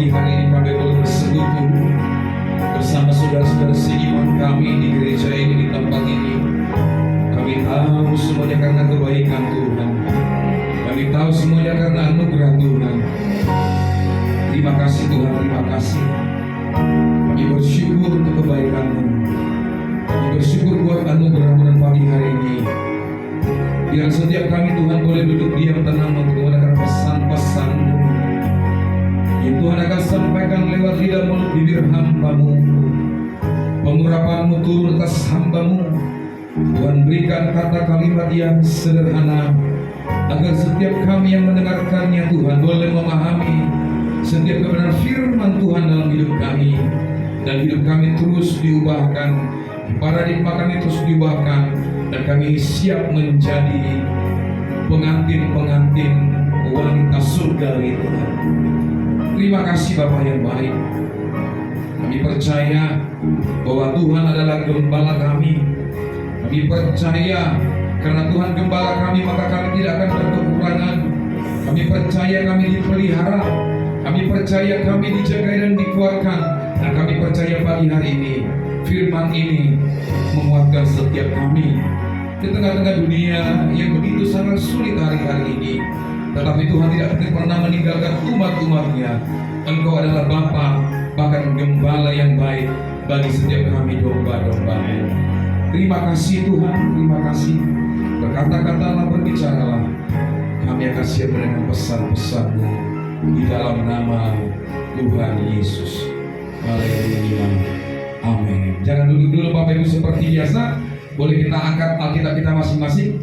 pagi hari ini kami boleh bersekutu bersama saudara-saudara seiman kami di gereja ini, di tempat ini. Kami tahu semuanya karena kebaikan Tuhan. Kami tahu semuanya karena anugerah Tuhan. Terima kasih Tuhan, terima kasih. Kami bersyukur untuk kebaikan-Mu. Kami bersyukur buat anugerah-Mu dan pagi hari ini. Biar setiap kami Tuhan boleh duduk diam tenang untuk mendengarkan pesan-pesan-Mu yang Tuhan akan sampaikan lewat lidah mulut bibir hamba-Mu. Pengurapan-Mu turun atas hamba-Mu. Tuhan berikan kata kalimat yang sederhana agar setiap kami yang mendengarkannya Tuhan boleh memahami setiap kebenaran firman Tuhan dalam hidup kami, dan hidup kami terus diubahkan, paradigma kami terus diubahkan, dan kami siap menjadi pengantin-pengantin wanita surgawi Tuhan. Terima kasih Bapa yang baik. Kami percaya bahwa Tuhan adalah gembala kami. Kami percaya karena Tuhan gembala kami, maka kami tidak akan berkekurangan. Kami percaya kami dipelihara. Kami percaya kami dijaga dan dikuatkan. Dan kami percaya pagi hari ini firman ini menguatkan setiap kami di tengah-tengah dunia yang begitu sangat sulit hari-hari ini. Tetapi Tuhan tidak pernah meninggalkan umat-umatnya. Engkau adalah Bapa, bahkan gembala yang baik bagi setiap kami domba-domba-Mu. Terima kasih Tuhan, terima kasih. Berkata-katalah, berbicaralah. Kami akan siap mendengar pesan-pesan-Mu di dalam nama Tuhan Yesus. Haleluya. Amin. Jangan duduk dulu Bapak Ibu seperti biasa. Boleh kita angkat Alkitab kita masing-masing,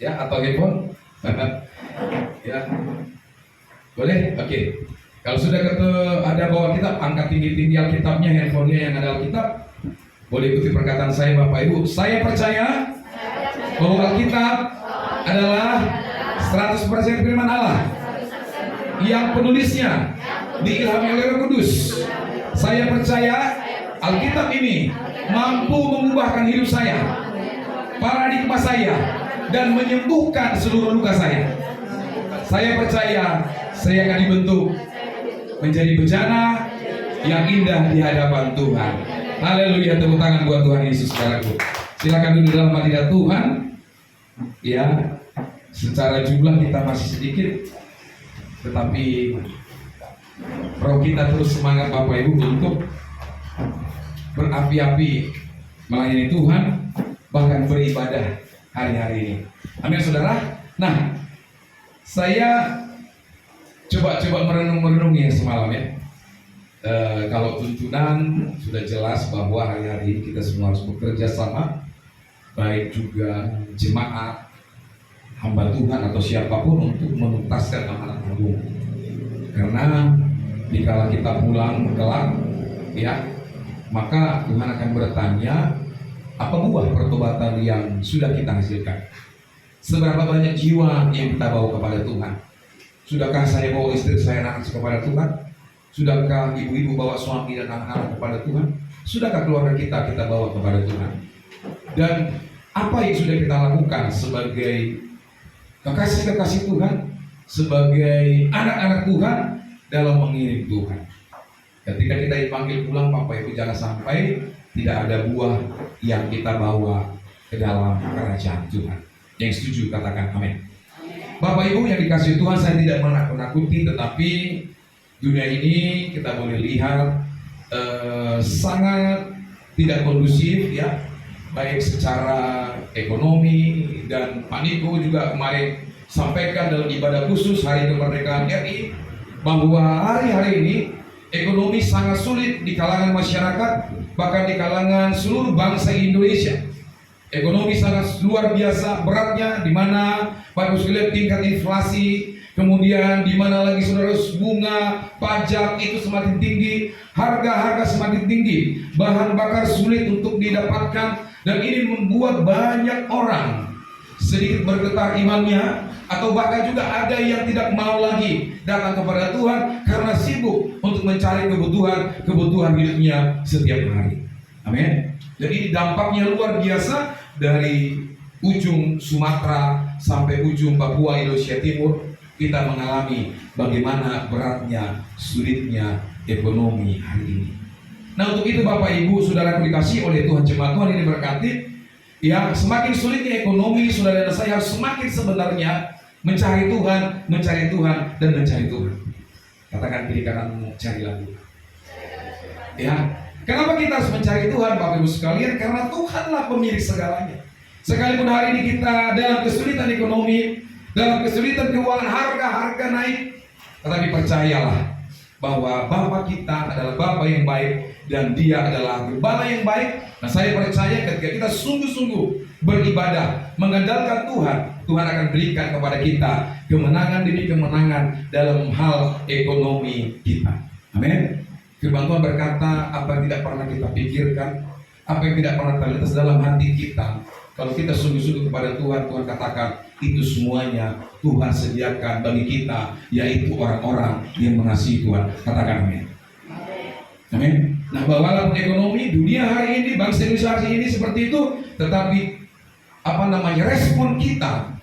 ya, atau handphone. Ya, boleh? Oke. Kalau sudah ada bawa kitab, angkat tinggi-tinggi Alkitabnya, handphonenya yang ada Alkitab. Boleh ikuti perkataan saya Bapak Ibu. Saya percaya bahwa Alkitab adalah 100% firman Allah yang penulisnya diilhami oleh Roh Kudus. Saya percaya Alkitab ini mampu mengubahkan hidup saya, paradigma saya, dan menyembuhkan seluruh luka saya. Saya percaya saya akan dibentuk menjadi bejana yang indah di hadapan Tuhan. Haleluya, tepuk tangan buat Tuhan Yesus sekarang. Silakan duduk dalam hadirat Tuhan. Ya, secara jumlah kita masih sedikit, tetapi roh kita terus semangat Bapak Ibu untuk berapi-api melayani Tuhan, bahkan beribadah hari-hari ini. Amin saudara. Nah, saya coba merenung ya semalam ya. Kalau tuntunan sudah jelas bahwa hari-hari ini kita semua harus bekerja sama, baik juga jemaat, hamba Tuhan atau siapapun, untuk menuntaskan amanat agung. Karena dikala kita pulang kelak, ya, maka Tuhan akan bertanya, apa buah pertobatan yang sudah kita hasilkan? Seberapa banyak jiwa yang kita bawa kepada Tuhan? Sudahkah saya bawa istri saya dan anak kepada Tuhan? Sudahkah ibu-ibu bawa suami dan anak-anak kepada Tuhan? Sudahkah keluarga kita bawa kepada Tuhan? Dan apa yang sudah kita lakukan sebagai kekasih-kekasih Tuhan, sebagai anak-anak Tuhan dalam mengiring Tuhan? Ketika kita dipanggil pulang, Bapak Ibu, jangan sampai tidak ada buah yang kita bawa ke dalam kerajaan Tuhan. Yang setuju katakan amin. Bapak Ibu yang dikasihi Tuhan, saya tidak menakut-nakuti, tetapi dunia ini kita boleh lihat sangat tidak kondusif ya, baik secara ekonomi, dan Pak Niko juga kemarin sampaikan dalam ibadah khusus Hari Kemerdekaan RI bahwa hari-hari ini ekonomi sangat sulit di kalangan masyarakat, bahkan di kalangan seluruh bangsa Indonesia. Ekonomi sangat luar biasa beratnya, di mana Bapak sekalian tingkat inflasi, kemudian di mana lagi saudara bunga, pajak itu semakin tinggi, harga-harga semakin tinggi, bahan bakar sulit untuk didapatkan, dan ini membuat banyak orang sedikit bergetar imannya, atau bahkan juga ada yang tidak mau lagi datang kepada Tuhan karena sibuk untuk mencari kebutuhan hidupnya setiap hari. Amin. Jadi dampaknya luar biasa, dari ujung Sumatera sampai ujung Papua Indonesia Timur, kita mengalami bagaimana beratnya, sulitnya ekonomi hari ini. Nah, untuk itu Bapak Ibu Saudara dikasihi oleh Tuhan, jemaat Tuhan ini berkati, ya semakin sulitnya ekonomi, saudara dan saya harus semakin sebenarnya mencari Tuhan, dan mencari Tuhan. Katakan kiri kananmu, carilah Tuhan. Ya, kenapa kita harus mencari Tuhan Bapak Ibu sekalian? Karena Tuhanlah pemilik segalanya. Sekalipun hari ini kita dalam kesulitan ekonomi, dalam kesulitan keuangan, harga naik, tetapi percayalah bahwa Bapa kita adalah Bapa yang baik dan Dia adalah Gembala yang baik. Nah, saya percaya ketika kita sungguh-sungguh beribadah, mengandalkan Tuhan, Tuhan akan berikan kepada kita kemenangan demi kemenangan dalam hal ekonomi kita. Amin. Firman Tuhan berkata, apa yang tidak pernah kita pikirkan, apa yang tidak pernah terlintas dalam hati kita, kalau kita sungguh-sungguh kepada Tuhan, Tuhan katakan itu semuanya Tuhan sediakan bagi kita, yaitu orang-orang yang mengasihi Tuhan. Katakan amin. Amin. Nah, walaupun ekonomi dunia hari ini, bangsa Indonesia hari ini seperti itu, tetapi respon kita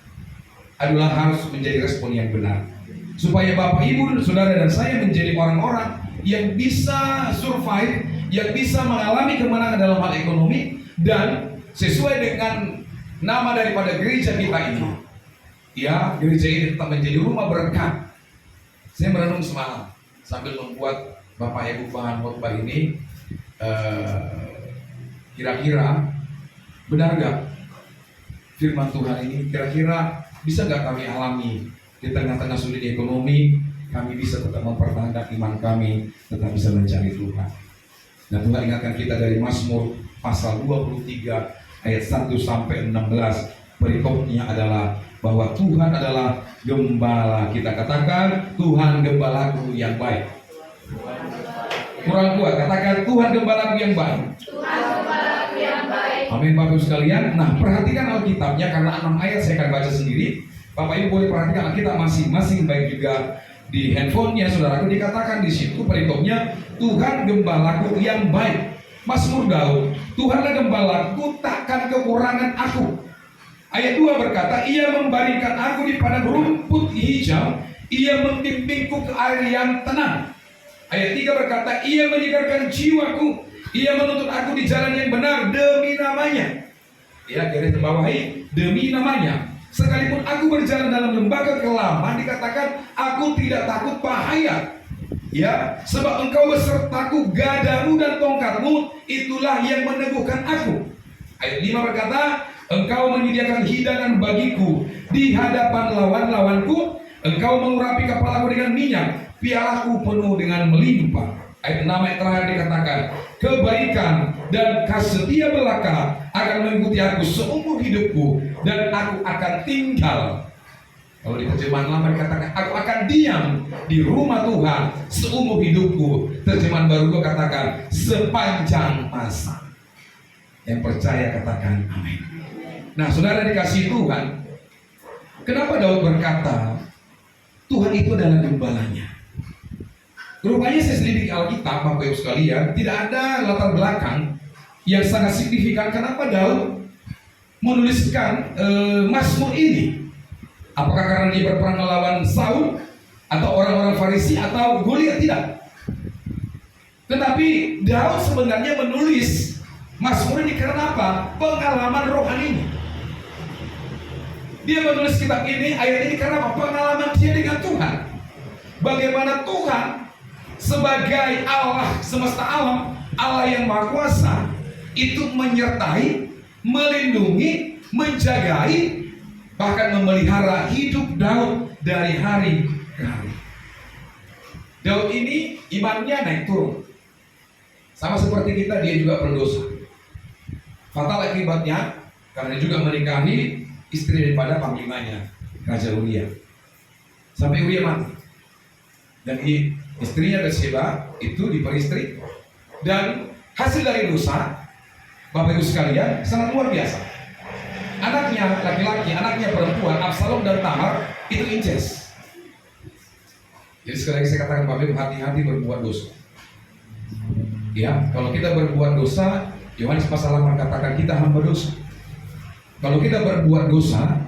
adalah harus menjadi respon yang benar, supaya Bapak Ibu Saudara dan saya menjadi orang-orang yang bisa survive, yang bisa mengalami kemenangan dalam hal ekonomi, dan sesuai dengan nama daripada gereja kita ini, ya, gereja ini tetap menjadi rumah berkat. Saya merenung semalam sambil membuat Bapak Ibu bahan khotbah ini, kira-kira benar gak firman Tuhan ini? Kira-kira bisa gak kami alami di tengah-tengah sulit ekonomi, kami bisa tetap mempertahankan iman kami, tetap bisa mencari Tuhan. Dan Tuhan ingatkan kita dari Mazmur pasal 23 ayat 1 sampai 16. Perikopnya adalah bahwa Tuhan adalah gembala kita. Katakan, Tuhan gembalaku yang baik. Kurang kuat, katakan Tuhan gembalaku yang baik. Tuhan gembalaku yang baik. Amin Bapak Ibu sekalian. Nah, perhatikan Alkitabnya karena 6 ayat saya akan baca sendiri. Bapak Ibu boleh perhatikan Alkitab masing-masing, baik juga di handphonenya saudaraku. Dikatakan di situ perikopnya, Tuhan gembalaku yang baik. Mazmur Daud, Tuhanlah gembalaku, takkan kekurangan aku. Ayat 2 berkata, Ia membaringkan aku di padang rumput hijau, Ia membimbingku ke air yang tenang. Ayat 3 berkata, Ia menyegarkan jiwaku, Ia menuntut aku di jalan yang benar demi namanya. Ya, garis bawahi, demi namanya. Sekalipun aku berjalan dalam lembah kekelaman, dikatakan aku tidak takut bahaya. Ya, sebab Engkau besertaku, gadamu dan tongkatmu, itulah yang meneguhkan aku. Ayat 5 berkata, Engkau menyediakan hidangan bagiku di hadapan lawan-lawanku, Engkau mengurapi kepalaku dengan minyak, pialaku penuh dengan melimpah. Ayat 6 yang terakhir dikatakan, kebaikan dan kasih setia belaka akan mengikuti aku seumur hidupku, dan aku akan tinggal. Kalau di terjemahan lama dikatakan, aku akan diam di rumah Tuhan seumur hidupku. Terjemahan baru katakan, sepanjang masa. Yang percaya katakan amin. Nah, saudara dikasihi Tuhan, kenapa Daud berkata Tuhan itu adalah gembalanya? Rupanya saya selidiki Alkitab, Bapak Ibu sekalian, tidak ada latar belakang yang sangat signifikan kenapa Daud menuliskan Mazmur ini. Apakah karena dia berperang melawan Saul atau orang-orang Farisi atau Goliat? Tidak. Tetapi Daud sebenarnya menulis Mazmur ini karena apa? Pengalaman rohani ini. Dia menulis kitab ini, ayat ini karena apa? Pengalaman dia dengan Tuhan. Bagaimana Tuhan sebagai Allah semesta alam, Allah yang Maha Kuasa, itu menyertai, melindungi, menjagai, bahkan memelihara hidup Daud dari hari ke hari. Daud ini imannya naik turun. Sama seperti kita, dia juga berdosa. Fatal akibatnya karena juga menikahi istri daripada panglimanya, Raja Uria. Sampai Uria mati. Dan istrinya Batseba itu diperistri. Dan hasil dari dosa, Bapak Ibu sekalian, sangat luar biasa. Anaknya laki-laki, anaknya perempuan, Absalom dan Tamar, itu incest. Jadi sekali lagi saya katakan Bapak Ibu, hati-hati berbuat dosa. Ya, kalau kita berbuat dosa, Yohanes pasal 8 katakan kita hamba dosa. Kalau kita berbuat dosa,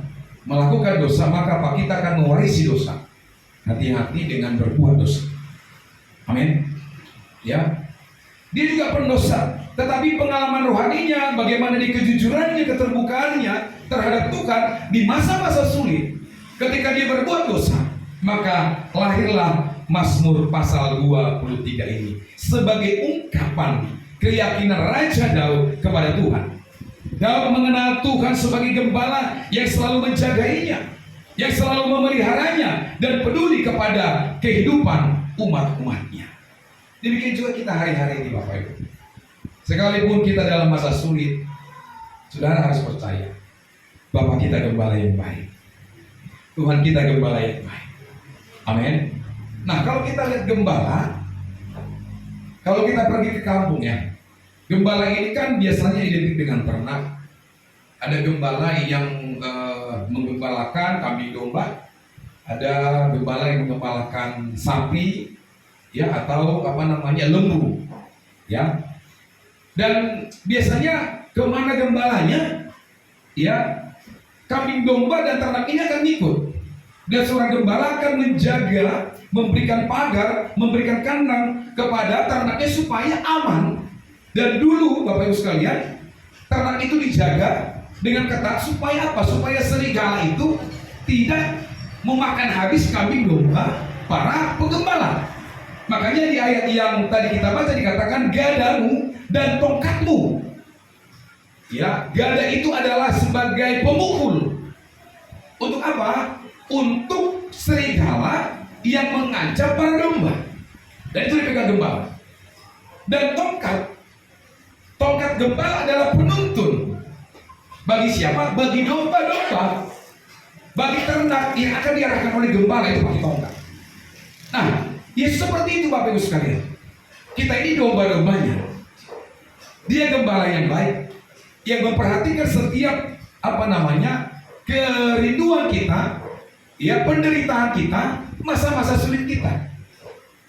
melakukan dosa, maka apa? Kita akan mewarisi dosa. hati-hati dengan berbuat dosa. Amin. Ya, dia juga pendosa, tetapi pengalaman rohaninya, bagaimana di kejujurannya, keterbukaannya terhadap Tuhan di masa-masa sulit, ketika dia berbuat dosa, maka lahirlah Mazmur pasal 23 ini sebagai ungkapan keyakinan Raja Daud kepada Tuhan. Daud mengenal Tuhan sebagai gembala yang selalu menjagainya, yang selalu memeliharanya dan peduli kepada kehidupan umat-umatnya. Demikian juga kita hari-hari ini, Bapak Ibu. Sekalipun kita dalam masa sulit, saudara harus percaya bahwa kita gembala yang baik. Tuhan kita gembala yang baik. Amin. Nah, kalau kita lihat gembala, kalau kita pergi ke kampung ya, gembala ini kan biasanya identik dengan ternak. Ada gembala yang menggembalakan kambing domba, ada gembala yang menggembalakan sapi, ya, atau lembu, ya. Dan biasanya kemana gembalanya, ya, kambing domba dan ternak ini akan ikut. Dan seorang gembala akan menjaga, memberikan pagar, memberikan kandang kepada ternaknya supaya aman. Dan dulu Bapak Ibu sekalian, ternak itu dijaga dengan ketat supaya apa? Supaya serigala itu tidak memakan habis kambing domba para penggembala. Makanya di ayat yang tadi kita baca dikatakan gadamu dan tongkatmu. Ya, gada itu adalah sebagai pemukul. Untuk apa? Untuk serigala yang mengancam para domba. Dan itu dipegang gembala. Dan tongkat gembala adalah penuntun. Bagi siapa? Bagi domba-domba. Bagi ternak yang akan diarahkan oleh gembala itu pakai tongkat. Nah, ya seperti itu Bapak Ibu sekalian. Kita ini domba-dombanya. Dia gembala yang baik, yang memperhatikan setiap kerinduan kita, ya, penderitaan kita, masa-masa sulit kita.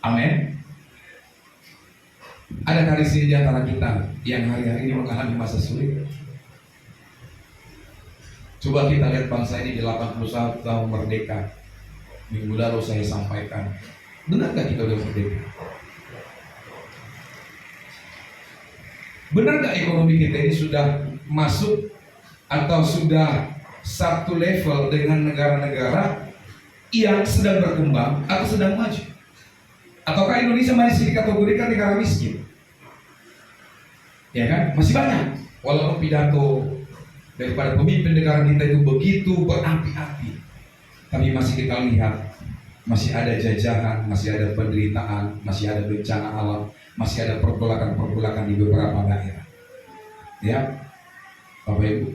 Amin. Adakah di sini di antara kita yang hari-hari ini mengalami masa sulit? Coba kita lihat bangsa ini di 81 tahun merdeka. Minggu lalu saya sampaikan, benar gak kita udah merdeka? Benar gak ekonomi kita ini sudah masuk atau sudah satu level dengan negara-negara yang sedang berkembang atau sedang maju? Ataukah Indonesia masih dikategorikan negara miskin? Ya kan? Masih banyak. Walaupun pidato daripada pemimpin negara kita itu begitu berapi-api, tapi masih kita lihat masih ada jajahan, masih ada penderitaan, masih ada bencana alam, masih ada pergolakan-pergolakan di beberapa daerah. Ya, Bapak Ibu.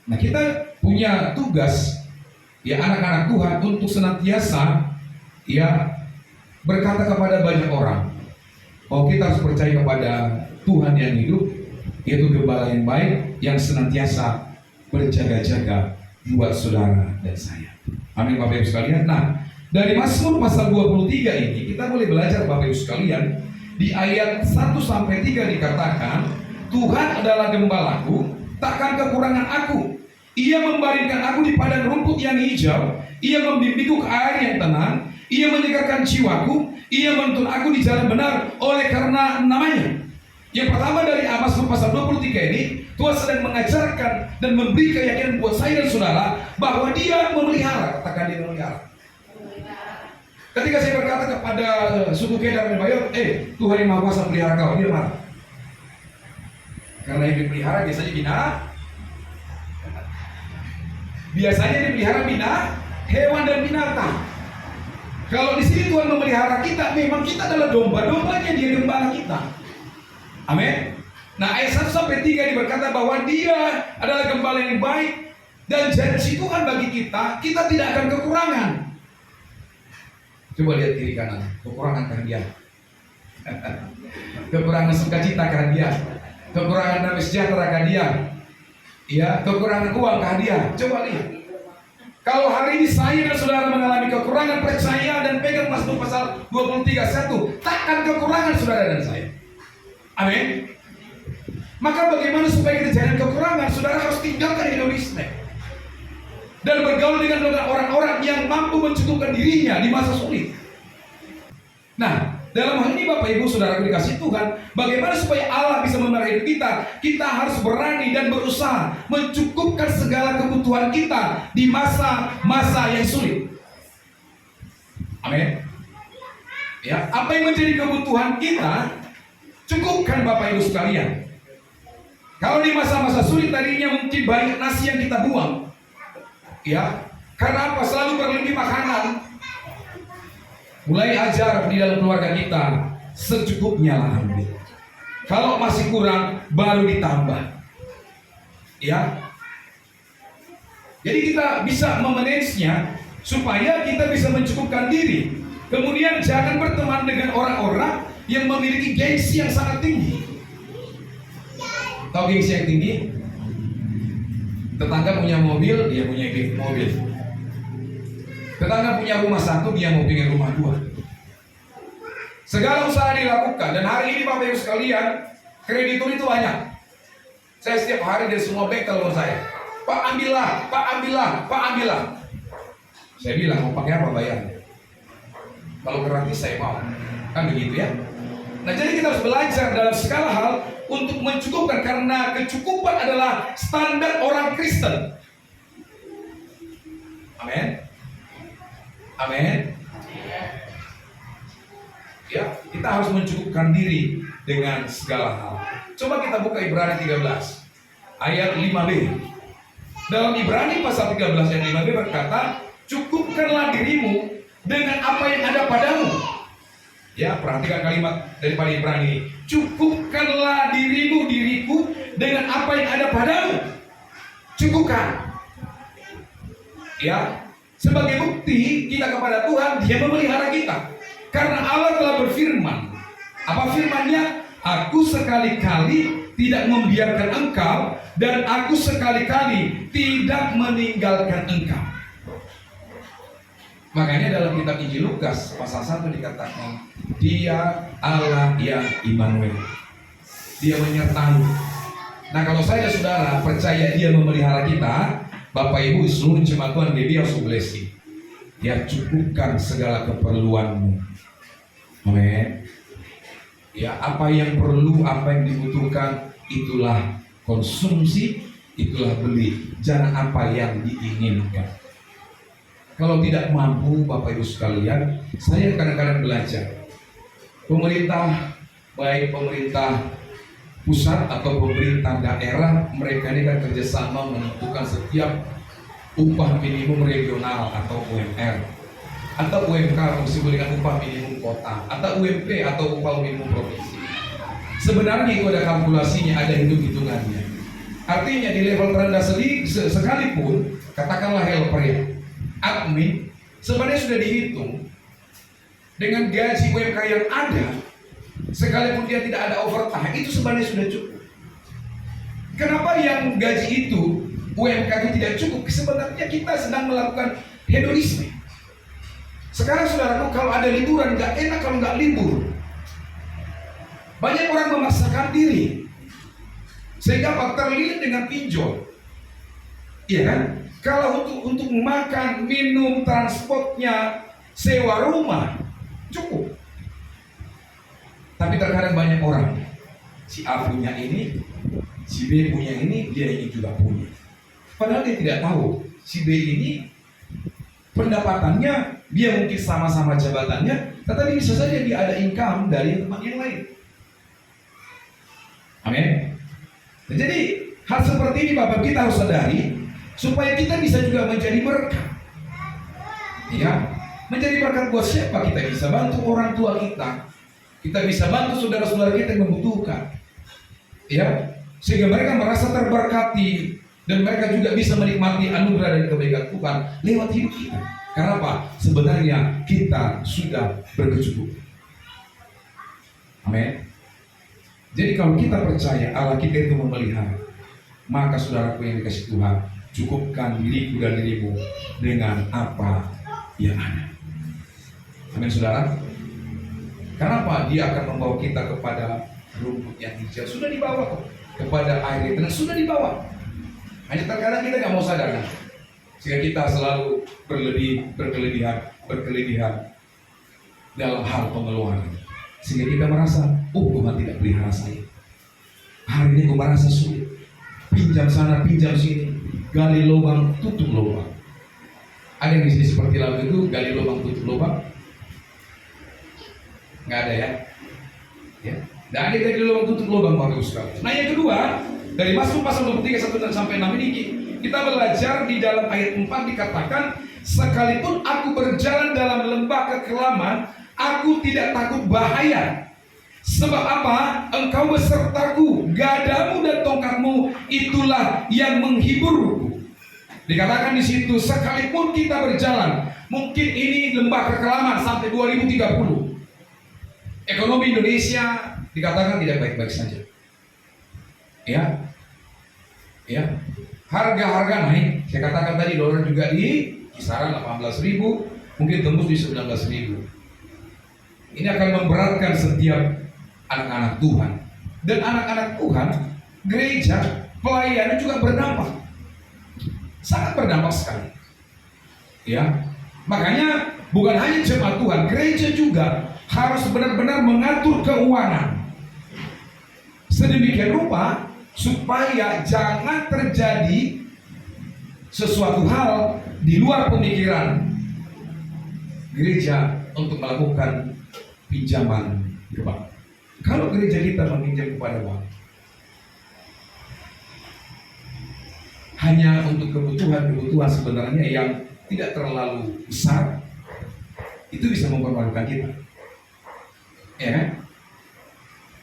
Nah, kita punya tugas, ya, anak-anak Tuhan untuk senantiasa, ya, berkata kepada banyak orang bahwa kita harus percaya kepada Tuhan yang hidup, yaitu gembala yang baik yang senantiasa berjaga-jaga buat saudara dan saya. Amin Bapak Ibu sekalian. Nah, dari Mazmur pasal 23 ini kita boleh belajar Bapak Ibu sekalian. Di ayat 1-3 dikatakan, Tuhan adalah gembalaku, takkan kekurangan aku. Ia membaringkan aku di padang rumput yang hijau, Ia membimbingku ke air yang tenang, Ia menyegarkan jiwaku, Ia menuntun aku di jalan benar oleh karena namanya. Yang pertama dari Mazmur pasal 23 ini, Tuhan sedang mengajarkan dan memberi keyakinan buat saya dan saudara bahwa Dia memelihara. Katakan Dia memelihara. Ketika saya berkata kepada suku Kedar dan Bayot, Tuhan yang Maha Kuasa pelihara kau, dia marah. Karena yang dipelihara biasanya dipelihara hewan dan binatang. Kalau di sini Tuhan memelihara kita, memang kita adalah domba-dombanya, Dia gembala kita. Amin. Nah, ayat 1-3 berkata bahwa Dia adalah gembala yang baik dan janji Tuhan bagi kita tidak akan kekurangan. Coba lihat kiri kanan, kekurangan kan Dia? Kekurangan sukacita kan Dia? Kekurangan damai sejahtera kan Dia? Ya, kekurangan uang kan Dia? Coba lihat. Kalau hari ini saya dan saudara mengalami kekurangan, percaya dan pegang Mazmur pasal 23:1, takkan kekurangan saudara dan saya. Amin. Maka bagaimana supaya kita jangan kekurangan? Saudara harus tinggalkan Indonesia dan bergaul dengan orang-orang yang mampu mencukupkan dirinya di masa sulit. Nah, dalam hal ini Bapak Ibu Saudara dikasih Tuhan, bagaimana supaya Allah bisa memelihara hidup kita? Kita harus berani dan berusaha mencukupkan segala kebutuhan kita di masa-masa yang sulit. Amin. Ya, apa yang menjadi kebutuhan kita, cukupkan Bapak Ibu sekalian. Kalau di masa-masa sulit tadinya mungkin banyak nasi yang kita buang, ya, karena apa? Selalu berlebih makanan. Mulai ajar di dalam keluarga kita secukupnya lah ambil. Kalau masih kurang baru ditambah, ya. Jadi kita bisa memanagenya supaya kita bisa mencukupkan diri. Kemudian jangan berteman dengan orang-orang yang memiliki gengsi yang sangat tinggi. Tahu gengsi yang tinggi? Tetangga punya mobil, dia punya mobil. Tetangga punya rumah satu, dia mau pengen rumah dua. Segala usaha dilakukan. Dan hari ini Bapak Ibu sekalian, kreditur itu banyak. Saya setiap hari dari semua bank telepon saya, Pak ambillah, Pak ambillah, Pak ambillah. Saya bilang, mau pakai apa bayarnya? Kalau gratis saya mau. Kan begitu ya. Nah, jadi kita harus belajar dalam segala hal untuk mencukupkan, karena kecukupan adalah standar orang Kristen. Amin. Amin. Ya, kita harus mencukupkan diri dengan segala hal. Coba kita buka Ibrani 13 ayat 5b. Dalam Ibrani pasal 13 ayat 5b berkata, cukupkanlah dirimu dengan apa yang ada padamu. Ya, perhatikan kalimat daripada Ibrani. Cukupkanlah diriku dengan apa yang ada padamu. Cukupkan. Ya, sebagai bukti kita kepada Tuhan, Dia memelihara kita. Karena Allah telah berfirman. Apa firman-Nya? Aku sekali-kali tidak membiarkan engkau, dan aku sekali-kali tidak meninggalkan engkau. Makanya dalam kitab Injil Lukas pasal 1 dikatakan, Dia Allah yang Immanuel. Dia menyertai. Nah, kalau saya dan saudara percaya Dia memelihara kita, Bapak Ibu seluruh jemaat Tuhan Deus Blessing, Dia cukupkan segala keperluanmu. Amin. Ya, apa yang perlu, apa yang dibutuhkan, itulah konsumsi, itulah beli. Jangan apa yang diinginkan. Kalau tidak mampu, Bapak Ibu sekalian, saya kadang-kadang belajar. Pemerintah, baik pemerintah pusat atau pemerintah daerah, mereka ini kan kerjasama menentukan setiap upah minimum regional atau UMR, atau UMK disebut dengan upah minimum kota, atau UMP atau upah minimum provinsi. Sebenarnya itu ada kalkulasinya, ada hitung-hitungannya. Artinya di level terendah sekalipun, katakanlah helper ya, admin, sebenarnya sudah dihitung dengan gaji UMK yang ada, sekalipun dia tidak ada overtime, itu sebenarnya sudah cukup. Kenapa yang gaji itu UMK itu tidak cukup? Sebenarnya kita sedang melakukan hedonisme. Sekarang saudaraku, kalau ada liburan nggak enak kalau nggak libur. Banyak orang memaksakan diri sehingga terlilit dengan pinjol. Iya kan? Kalau untuk makan, minum, transportnya, sewa rumah cukup. Tapi terkadang banyak orang, si A punya ini, si B punya ini, dia ini juga punya. Padahal dia tidak tahu si B ini pendapatannya, dia mungkin sama-sama jabatannya, tetapi bisa saja dia ada income dari tempat yang lain. Amin. Nah, jadi hal seperti ini Bapak kita harus sadari, supaya kita bisa juga menjadi berkat. Ya, menjadi berkat buat siapa? Kita bisa bantu orang tua kita. Kita bisa bantu saudara-saudara kita yang membutuhkan. Ya, sehingga mereka merasa terberkati dan mereka juga bisa menikmati anugerah dan kebaikan Tuhan lewat hidup kita. Karena apa? Sebenarnya kita sudah berkecukupan. Amin. Jadi kalau kita percaya Allah kita itu memelihara, maka saudaraku yang dikasih Tuhan, cukupkan diriku dan dirimu dengan apa yang ada. Amin saudara. Kenapa? Dia akan membawa kita kepada rumput yang hijau. Sudah dibawa kok. Kepada air yang tenang. Sudah dibawa. Hanya terkadang kita nggak mau sadar kan? Sehingga kita selalu berkelebihan. dalam hal pengeluaran. Sehingga kita merasa, oh Tuhan tidak pelihara saya. Hari ini gue merasa sulit. Pinjam sana, pinjam sini. Gali lubang, tutup lubang. Ada yang di sini seperti lagu itu, gali lubang, tutup lubang? Nggak ada ya? Ya. Nggak ada gali lubang, tutup lubang, Bapak Ibu sekalian. Nah yang kedua, dari Mazmur pasal 23, 1 dan sampai 6 ini, kita belajar di dalam ayat 4 dikatakan, sekalipun aku berjalan dalam lembah kekelaman, aku tidak takut bahaya. Sebab apa? Engkau besertaku, gadamu dan tongkatmu itulah yang menghiburku. Dikatakan di situ, sekalipun kita berjalan, mungkin ini lembah kekelaman sampai 2030. Ekonomi Indonesia dikatakan tidak baik-baik saja. Ya, harga-harga naik. Saya katakan tadi dolar juga di kisaran 18.000, mungkin tembus di 19.000. Ini akan memberatkan setiap anak-anak Tuhan. Dan anak-anak Tuhan, gereja, pelayanan juga berdampak. Sangat berdampak sekali. Ya. Makanya bukan hanya jemaat Tuhan, gereja juga harus benar-benar mengatur keuangan. Sedemikian rupa supaya jangan terjadi sesuatu hal di luar pemikiran gereja untuk melakukan pinjaman ke bank. Kalau gereja kita meminjam kepada bank hanya untuk kebutuhan sebenarnya yang tidak terlalu besar, itu bisa mempermalukan kita, ya kan?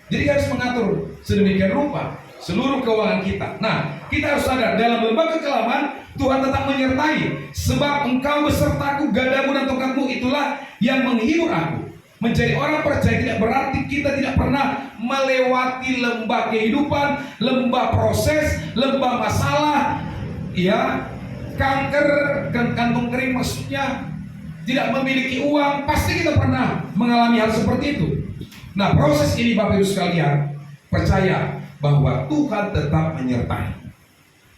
Jadi harus mengatur sedemikian rupa seluruh keuangan kita. Nah, kita harus sadar dalam lembah kekelaman Tuhan tetap menyertai. Sebab engkau besertaku, gadamu dan tongkatmu itulah yang menghibur aku. Menjadi orang percaya tidak berarti kita tidak pernah melewati lembah kehidupan, lembah proses, lembah masalah, ya, kanker, kantung kering maksudnya, tidak memiliki uang, pasti kita pernah mengalami hal seperti itu. Nah, proses ini Bapak Ibu sekalian, percaya bahwa Tuhan tetap menyertai.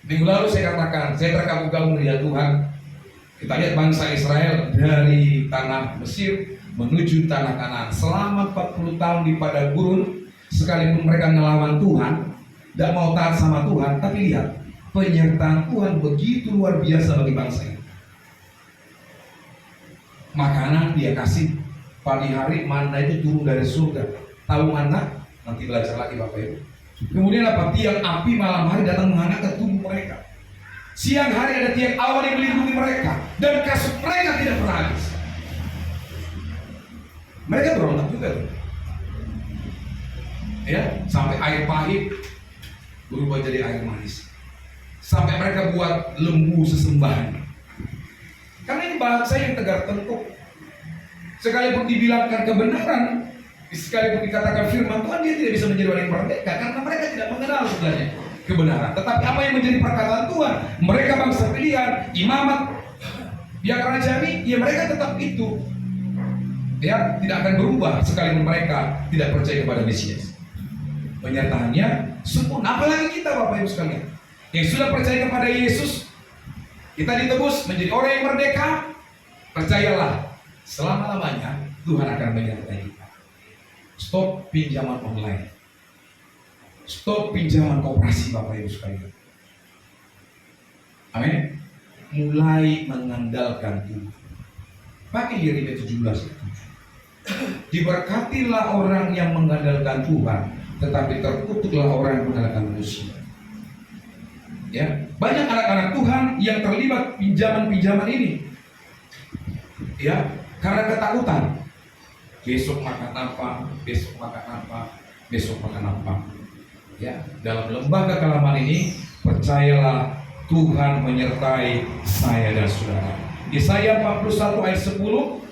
Minggu lalu saya katakan, saya terkagum-kagum melihat Tuhan. Kita lihat bangsa Israel dari tanah Mesir menuju tanah Kanaan selama 40 tahun di padang gurun, sekalipun mereka ngelawan Tuhan, tidak mau taat sama Tuhan, tapi lihat penyertaan Tuhan begitu luar biasa bagi bangsa ini. Makanan dia kasih, pagi hari manna itu turun dari surga. Tahu manna? Nanti belajar lagi Bapak Ibu. Kemudian apa? Tiang api malam hari datang menghangat ke tubuh mereka. Siang hari ada tiang awan yang melindungi mereka, dan kasut mereka tidak pernah habis. Mereka berontak juga, ya, sampai air pahit berubah jadi air manis. Sampai mereka buat lembu sesembahan. Karena ini bangsa yang tegar tengkuk. Sekalipun dibilangkan kebenaran, sekalipun dikatakan firman Tuhan, dia tidak bisa menjadi orang yang merdeka karena mereka tidak mengenal sebenarnya kebenaran. Tetapi apa yang menjadi perkataan Tuhan, mereka bangsa pilihan, imamat, ya kerajaan, ya mereka tetap itu, ya, tidak akan berubah sekalipun mereka tidak percaya kepada Mesias. Penyertaannya sempurna. Apalagi kita Bapak Ibu sekalian yang sudah percaya kepada Yesus, kita ditebus menjadi orang yang merdeka. Percayalah, selama-lamanya Tuhan akan menyertai kita. Stop pinjaman online. Stop pinjaman koperasi Bapak Ibu sekalian. Amin. Mulai mengandalkan Tuhan. Pakai Yeremia 17. Diberkatilah orang yang mengandalkan Tuhan, tetapi terkutuklah orang yang mengandalkan manusia. Ya, banyak anak-anak Tuhan yang terlibat pinjaman-pinjaman ini, ya, karena ketakutan. Besok makan apa? Besok makan apa? Besok makan apa? Ya, dalam lembah kekelaman ini, percayalah Tuhan menyertai saya dan saudara. Yesaya 41 ayat 10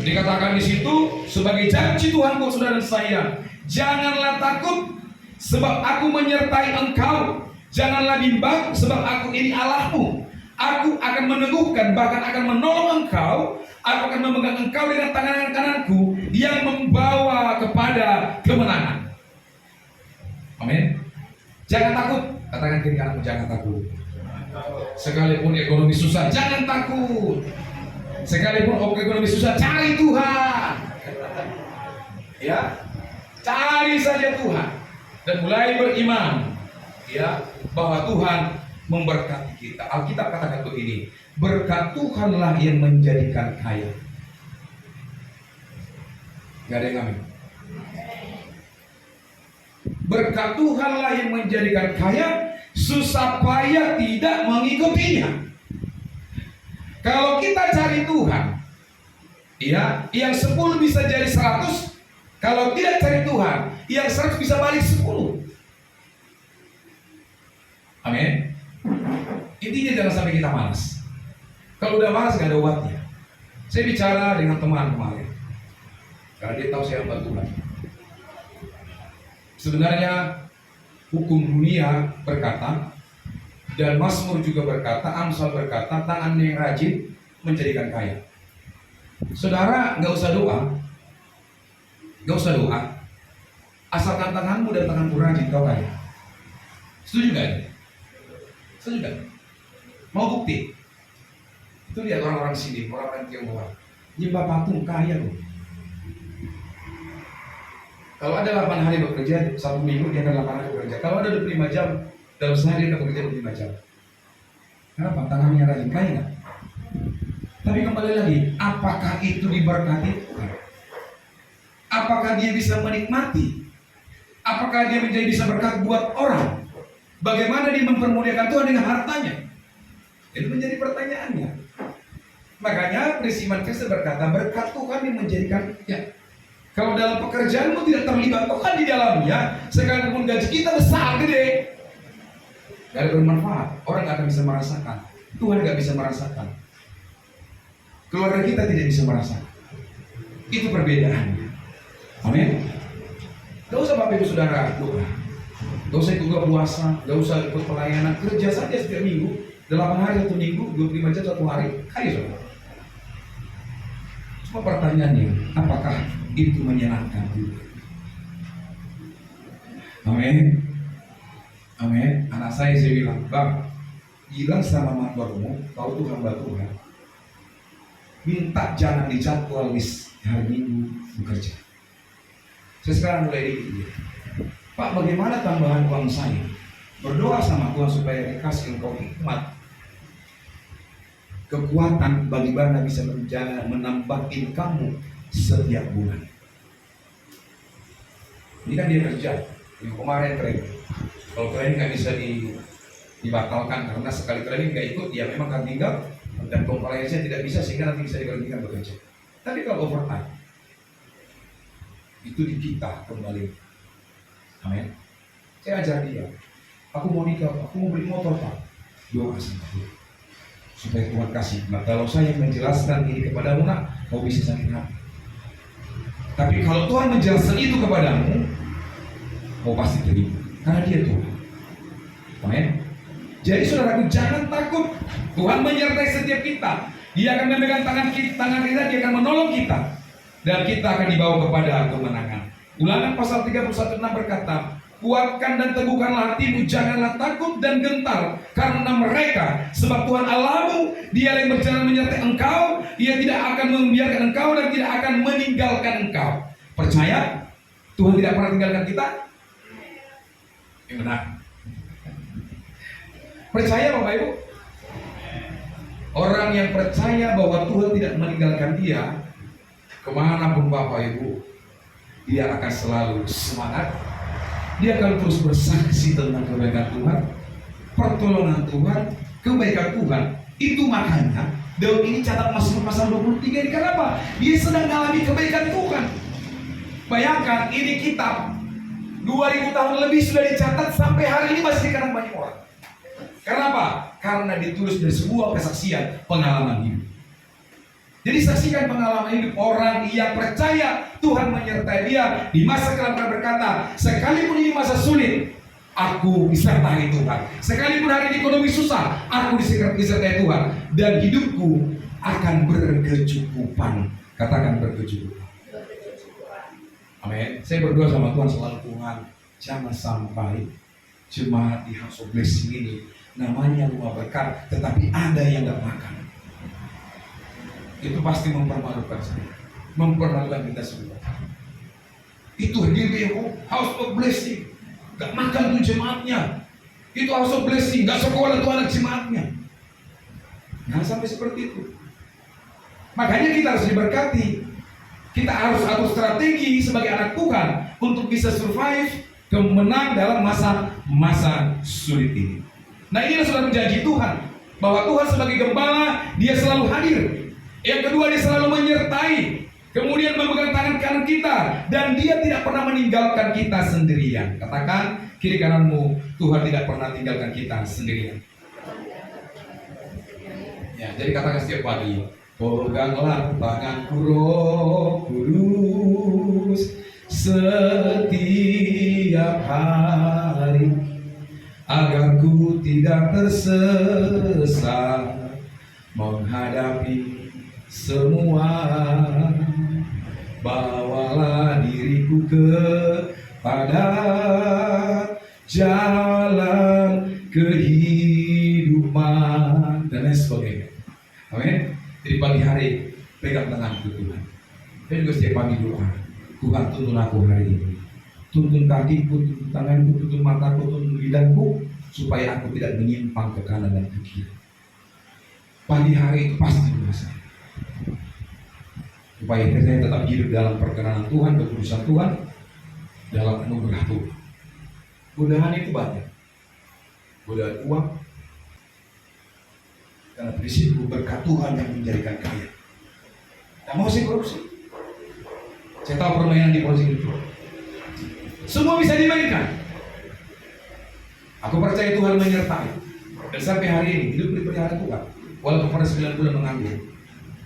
dikatakan di situ, sebagai janji Tuhan buat saudara dan saya, janganlah takut, sebab aku menyertai engkau. Janganlah bimbang, sebab aku ini Allahmu. Aku akan meneguhkan, bahkan akan menolong engkau. Aku akan memegang engkau dengan tangan kananku yang membawa kepada kemenangan. Amin. Jangan takut. Katakan kiri kananmu, jangan takut. Sekalipun ekonomi susah, jangan takut. Sekalipun ekonomi susah, cari Tuhan. Ya, cari saja Tuhan dan mulai beriman, ya, bahwa Tuhan memberkati kita. Alkitab katakan begini, berkat Tuhanlah yang menjadikan kaya. Gak ada yang amin. Berkat Tuhanlah yang menjadikan kaya, susah payah tidak mengikutinya. Kalau kita cari Tuhan, ya, yang 10 bisa jadi 100. Kalau tidak cari Tuhan, yang 100 bisa balik 10. Amin. Intinya jangan sampai kita malas. Kalau udah malas gak ada obatnya. Saya bicara dengan teman kemarin, karena dia tahu saya hamba Tuhan. Sebenarnya hukum dunia berkata, dan Mazmur juga berkata, Amsal berkata, tangan yang rajin menjadikan kaya. Saudara gak usah doa, gak usah doa, asalkan tanganmu dan tanganmu rajin kau kaya. Setuju gak? Setuju gak? Mau bukti? Itu lihat orang-orang sini, orang-orang Tionghoa, nyembah patung kaya loh. Kalau ada 8 hari bekerja, 1 minggu dia akan 8 hari bekerja. Kalau ada 25 jam, dalam sehari dia akan bekerja 25 jam. Kenapa? Tangannya rajin, kaya gak? Tapi kembali lagi, apakah itu diberkati Tuhan? Apakah dia bisa menikmati? Apakah dia menjadi bisa berkat buat orang? Bagaimana dia mempermuliakan Tuhan dengan hartanya? Itu menjadi pertanyaannya. Makanya Prisiman Kristen berkata, berkat Tuhan yang menjadikan, ya, kalau dalam pekerjaanmu tidak terlibat Tuhan di dalamnya, sekalipun gaji kita besar, gede, gak ada bermanfaat. Orang gak akan bisa merasakan. Tuhan gak bisa merasakan. Keluarga kita tidak bisa merasakan. Itu perbedaannya. Amin. Gak usah Bapak Ibu Saudara doa, gak usah ikut puasa, gak usah ikut pelayanan, kerja saja setiap minggu, 8 hari 1 minggu, 25 jam 1 hari, kaya saudara. Cuma pertanyaannya, apakah itu menyenangkan juga? Amin. Amin. Anak saya bilang, Bang, bilang sama mantuamu, kau tuh hamba Tuhan, minta jangan dijadwal hari Minggu bekerja. Saya sekarang mulai dikit, Pak, bagaimana tambahan uang saya? Berdoa sama Tuhan supaya dikasih engkau hikmat, kekuatan bagaimana bisa menambah income setiap bulan. Ini kan dia kerja, yang kemarin training. Kalau training nggak bisa dibatalkan karena sekali training nggak ikut, ya memang akan tinggal dan compliance-nya tidak bisa sehingga nanti bisa diberhentikan bekerja. Tapi kalau overtime, itu di kita kembali. Amin. Saya ajar dia, aku mau nikah, aku mau beli motor Pak. Doa sama Tuhan supaya Tuhan kasih. Nah, kalau saya menjelaskan ini kepadamu nak, kau bisa sakit hati. Tapi kalau Tuhan menjelaskan itu kepadamu, kau pasti terima, karena Dia Tuhan. Amin. Jadi saudaraku, jangan takut. Tuhan menyertai setiap kita. Dia akan memegang tangan kita, Dia akan menolong kita, dan kita akan dibawa kepada kemenangan. Ulangan pasal 31:6 berkata, kuatkan dan teguhkanlah hatimu, janganlah takut dan gentar karena mereka, sebab Tuhan Allahmu, Dia yang berjalan menyertai engkau, Dia tidak akan membiarkan engkau dan tidak akan meninggalkan engkau. Percaya Tuhan tidak pernah tinggalkan kita? Yang benar. Percaya Bapak Ibu? Orang yang percaya bahwa Tuhan tidak meninggalkan dia, kemanapun Bapak Ibu, dia akan selalu semangat. Dia akan terus bersaksi tentang kebaikan Tuhan, pertolongan Tuhan, kebaikan Tuhan. Itu makanya Daud ini catat Mazmur pasal 23 ini. Kenapa? Dia sedang mengalami kebaikan Tuhan. Bayangkan, ini kitab 2000 tahun lebih sudah dicatat, sampai hari ini masih dikenang banyak orang. Kenapa? Karena ditulis dari sebuah kesaksian pengalaman hidup. Jadi saksikan pengalaman hidup orang yang percaya Tuhan menyertai dia di masa kelam, berkata, sekalipun ini masa sulit, aku disertai Tuhan. Sekalipun hari ini ekonomi susah, aku disertai Tuhan. Dan hidupku akan berkecukupan. Katakan berkecukupan. Amin. Saya berdoa sama Tuhan selalu, Tuhan, jangan sampai jemaat di House of Blessing ini namanya rumah berkat, tetapi ada yang gak makan. itu pasti mempermalukan saya, mempermalukan kita semua. Itu GBO, House of Blessing, gak makan tuh jemaatnya. Itu House of Blessing, gak sekolah tuh anak jemaatnya. Nah sampai seperti itu. Makanya kita harus diberkati. Kita harus atur strategi sebagai anak Tuhan untuk bisa survive, kemenang dalam masa sulit ini. Nah inilah sudah menjanji Tuhan, bahwa Tuhan sebagai gembala, dia selalu hadir. Yang kedua, dia selalu menyertai, kemudian memegang tangan kanan kita, dan dia tidak pernah meninggalkan kita sendirian. Katakan kiri kananmu, Tuhan tidak pernah tinggalkan kita sendirian. Ya, jadi katakan setiap pagi, peganglah tanganku Roh Kudus setiap hari, agar ku tidak tersesat menghadapi semua. Bawalah diriku kepada jalan kehidupan dan lain sebagainya. Amin. Jadi pagi hari pegang tanganku Tuhan. Dan juga setiap pagi doa, Tuhan tuntun aku hari ini. Tuntun kakiku, tuntun tanganku, tuntun mataku, tuntun lidahku, supaya aku tidak menyimpang ke kanan dan ke kiri. Pagi hari itu pasti berasa. Supaya saya tetap hidup dalam perkenanan Tuhan, kekudusan Tuhan, dalam anugerah Tuhan. Godaan itu banyak. Godaan uang, karena prinsipku berkat Tuhan yang menjadikan kaya. Tak mau sih korupsi. Saya tahu permainan di polisi itu. Semua bisa dimainkan. Aku percaya Tuhan menyertai. Dan sampai hari ini hidup dipelihara Tuhan. Walaupun pada 9 bulan menganggur,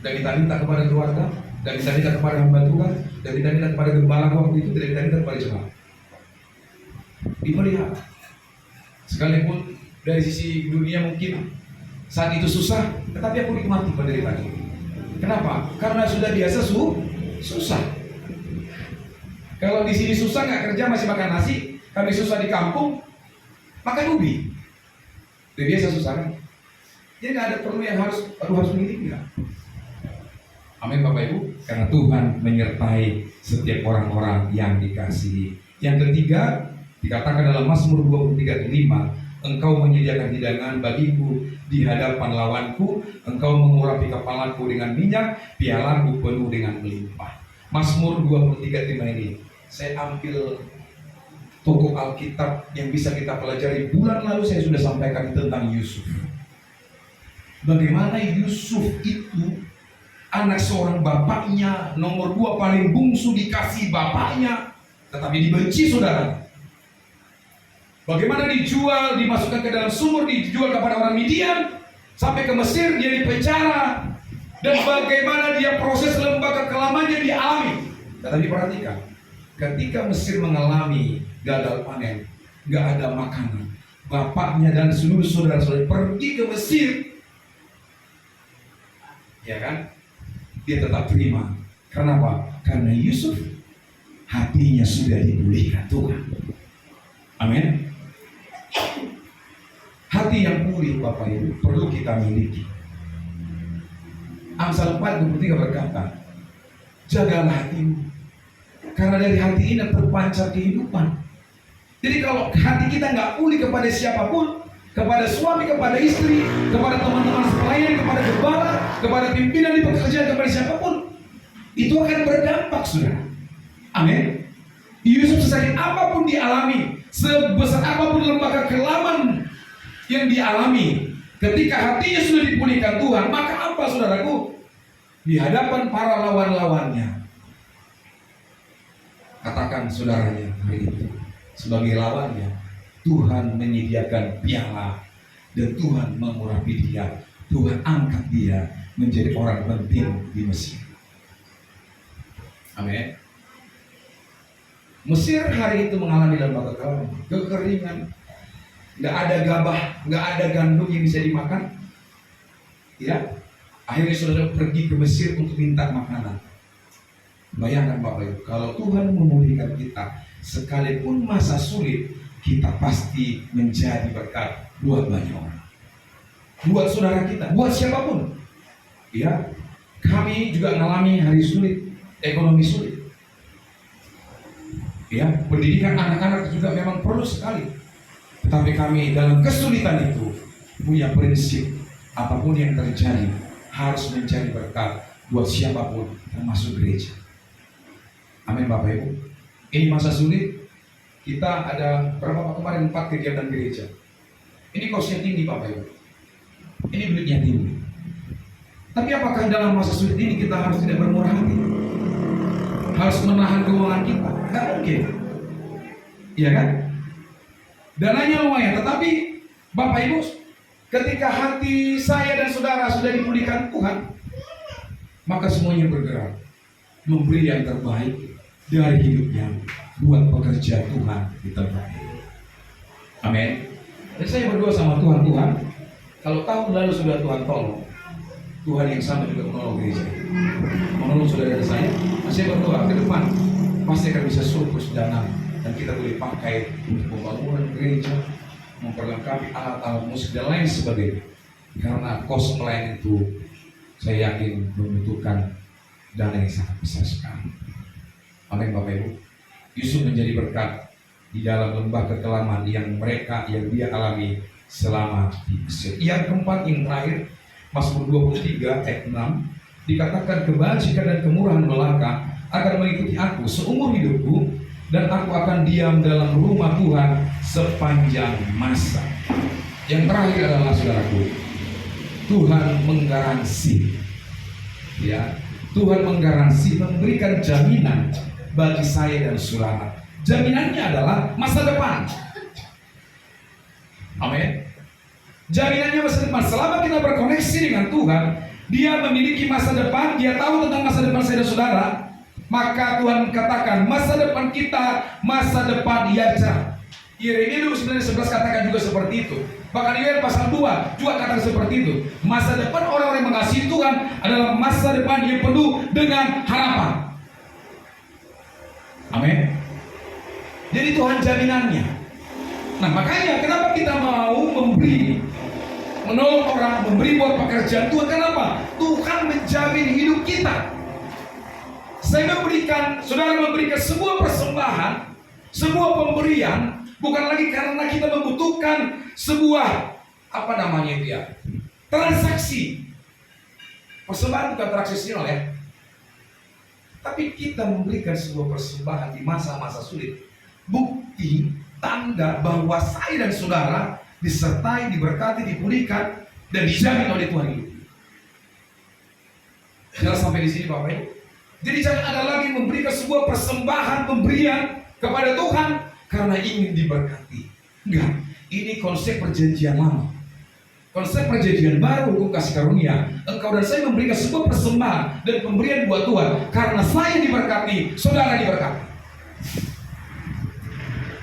dan kita minta kepada keluarga, dan kita minta kepada hamba Tuhan, dan kita minta kepada gembala waktu itu, dan kita minta kepada jemaat. Dipelihara. Sekalipun dari sisi dunia mungkin saat itu susah, tetapi aku nikmati penderitaan itu. Kenapa? Karena sudah biasa susah. Kalau di sini susah nggak kerja masih makan nasi, kami susah di kampung makan ubi. Itu biasa susah kan? Jadi nggak ada perlu yang harus memiliki nggak? Amin Bapak Ibu. Karena Tuhan menyertai setiap orang-orang yang dikasihi. Yang ketiga, dikatakan dalam Mazmur 23:5, Engkau menyediakan hidangan bagiku di hadapan lawanku, Engkau mengurapi kepalaku dengan minyak, pialaku penuh dengan melimpah. Mazmur 23:5 ini saya ambil toko Alkitab yang bisa kita pelajari. Bulan lalu saya sudah sampaikan tentang Yusuf. Bagaimana Yusuf itu anak seorang bapaknya, nomor 2 paling bungsu, dikasih bapaknya, tetapi dibenci saudara. Bagaimana dijual, dimasukkan ke dalam sumur, dijual kepada orang Midian, sampai ke Mesir, dia dipenjara, dan bagaimana dia proses lembaga kelamannya dialami. Tetapi perhatikan, ketika Mesir mengalami gagal panen, gak ada makanan, bapaknya dan seluruh saudara-saudara pergi ke Mesir, ya kan? Dia tetap terima. Kenapa? Karena Yusuf hatinya sudah dipulihkan Tuhan. Amin. Hati yang pulih Bapak Ibu perlu kita miliki. Amsal 4:23 berkata, jagalah hatimu, karena dari hati ini terpancar kehidupan. Jadi kalau hati kita nggak pulih kepada siapapun, kepada suami, kepada istri, kepada teman-teman sekalian, kepada gembala, kepada pimpinan di pekerjaan, kepada siapapun, itu akan berdampak, saudara. Amin. Yusuf sesakit apapun dialami, sebesar apapun lembaga kelaman yang dialami, ketika hatinya sudah dipulihkan Tuhan, maka apa saudaraku? Di hadapan para lawan-lawannya, katakan saudaranya hari itu, sebagai lawannya, Tuhan menyediakan piala dan Tuhan mengurapi dia. Tuhan angkat dia menjadi orang penting di Mesir. Amin. Mesir hari itu mengalami lembaga kelaman, kekeringan, nggak ada gabah, nggak ada gandum yang bisa dimakan. Ya, akhirnya saudara pergi ke Mesir untuk minta makanan. Bayangkan Bapak Ibu, kalau Tuhan memulihkan kita, sekalipun masa sulit, kita pasti menjadi berkat buat banyak orang, buat saudara kita, buat siapapun. Ya, Kami juga mengalami hari sulit, ekonomi sulit. Ya, pendidikan anak-anak juga memang perlu sekali. Tetapi kami dalam kesulitan itu punya prinsip, apapun yang terjadi harus mencari berkat buat siapapun, termasuk gereja. Amin Bapak Ibu. Ini masa sulit. Kita ada berapa kemarin 4 kegiatan gereja. Ini kosnya tinggi Bapak Ibu. Ini duitnya tinggi. Tapi apakah dalam masa sulit ini kita harus tidak bermurah hati? Harus menahan keuangan kita? Tidak mungkin. Iya kan? Dananya lumayan, tetapi Bapak Ibu, ketika hati saya dan saudara sudah dipulihkan Tuhan, maka semuanya bergerak memberi yang terbaik dari hidupnya buat pekerja Tuhan di tempat ini. Amin. Dan saya berdoa sama Tuhan, Tuhan, kalau tahun lalu sudah Tuhan tolong, Tuhan yang sama juga menolong gereja, menolong saudara saya. Saya berdoa ke depan pasti akan bisa surplus dana dan kita boleh pakai untuk pembangunan gereja, memperlengkapi alat-alat musik dan lain sebagainya. Karena kos pelayan itu saya yakin membutuhkan dana yang sangat besar sekali. Amin Bapak Ibu. Yusuf menjadi berkat di dalam lembah kekelaman yang dia alami selama di Mesir. Yang keempat, yang terakhir, Mazmur 23 ayat 6 dikatakan, kebajikan dan kemurahan belaka akan mengikuti aku seumur hidupku, dan aku akan diam dalam rumah Tuhan sepanjang masa. Yang terakhir adalah saudaraku, Tuhan menggaransi, ya, Tuhan menggaransi, memberikan jaminan bagi saya dan saudara. Jaminannya adalah masa depan. Amin. Jaminannya masa depan. Selama kita berkoneksi dengan Tuhan, Dia memiliki masa depan, Dia tahu tentang masa depan saya dan saudara. Maka Tuhan katakan masa depan kita, masa depan yang cerah. Yeremia 29:11 katakan juga seperti itu. Bahkan Yoel pasal 2 juga katakan seperti itu. Masa depan orang-orang yang mengasihi Tuhan adalah masa depan yang penuh dengan harapan. Amin. Jadi Tuhan jaminannya. Nah makanya kenapa kita mau memberi, menolong orang, memberi buat pekerjaan Tuhan? Kenapa? Tuhan menjamin hidup kita. Saya memberikan, saudara memberikan sebuah persembahan, sebuah pemberian, bukan lagi karena kita membutuhkan sebuah transaksi. Persembahan bukan transaksional ya. Tapi kita memberikan sebuah persembahan di masa-masa sulit. Bukti, tanda bahwa saya dan saudara disertai, diberkati, dipulihkan, dan dijamin oleh Tuhan itu. Jangan sampai di sini Bapak Ibu. Jadi jangan ada lagi memberikan sebuah persembahan, pemberian kepada Tuhan karena ingin diberkati. Enggak, ini konsep perjanjian lama. Konsep perjanjian baru, hukum kasih karunia. Engkau dan saya memberikan sebuah persembahan dan pemberian buat Tuhan karena saya diberkati, saudara diberkati.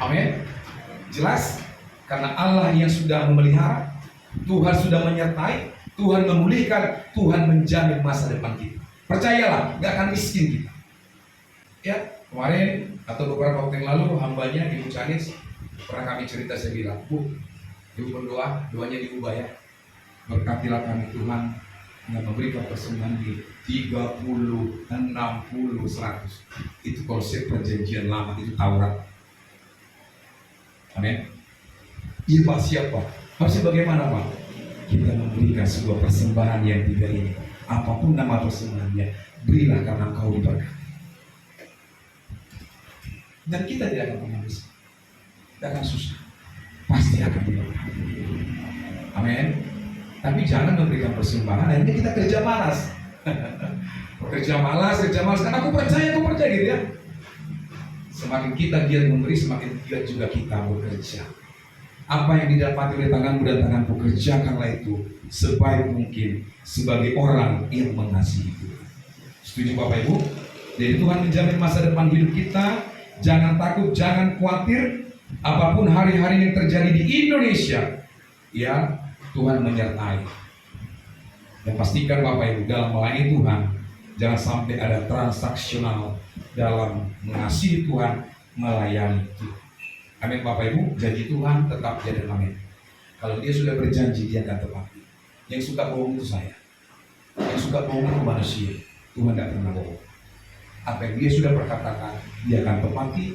Amin. Jelas? Karena Allah yang sudah memelihara, Tuhan sudah menyertai, Tuhan memulihkan, Tuhan menjamin masa depan kita. Percayalah, gak akan miskin kita. Ya, kemarin atau beberapa waktu yang lalu hambanya Ibu Canis pernah kami cerita, saya bilang, Bu, Ibu berdoa, doanya diubah ya. Berkatilah kami Tuhan yang memberikan persembahan di 30, 60, 100. Itu konsep perjanjian lama, itu Taurat. Amin. Iya Pak, siapa? Harusnya bagaimana Pak? Kita memberikan sebuah persembahan yang 3 ini. Apapun nama persembahannya, berilah karena Engkau diberkati. Dan kita tidak akan pernah bisa, tidak akan susah, pasti akan diberkati. Amin. Tapi jangan memberikan persembahan, akhirnya kita kerja malas. kerja malas, karena aku percaya gitu ya. Semakin kita giat memberi, semakin giat juga kita bekerja. Apa yang didapati oleh tanganmu dan tanganku, kerjakanlah itu sebaik mungkin sebagai orang yang mengasihi Tuhan. Setuju Bapak Ibu? Jadi Tuhan menjamin masa depan hidup kita. Jangan takut, jangan khawatir. Apapun hari-hari yang terjadi di Indonesia, ya Tuhan menyertai. Dan pastikan Bapak Ibu dalam melayani Tuhan, jangan sampai ada transaksional dalam mengasihi Tuhan, melayani Tuhan. Amin Bapak Ibu, janji Tuhan tetap jadi amin. Kalau Dia sudah berjanji, Dia akan tepati. Yang suka bohong itu saya. Dia suka bohong ke manusia. Tuhan tidak pernah bohong. Apa yang dia sudah perkatakan, dia akan tepati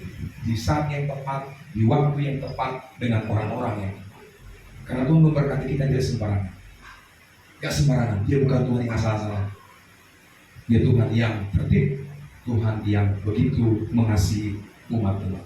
di saat yang tepat, di waktu yang tepat, dengan orang-orang yang tepat. Karena Tuhan memberkati kita tidak sembarangan. Gak sembarangan. Dia bukan Tuhan yang asal-asalan. Dia Tuhan yang tertib, Tuhan yang begitu mengasihi umat-umat.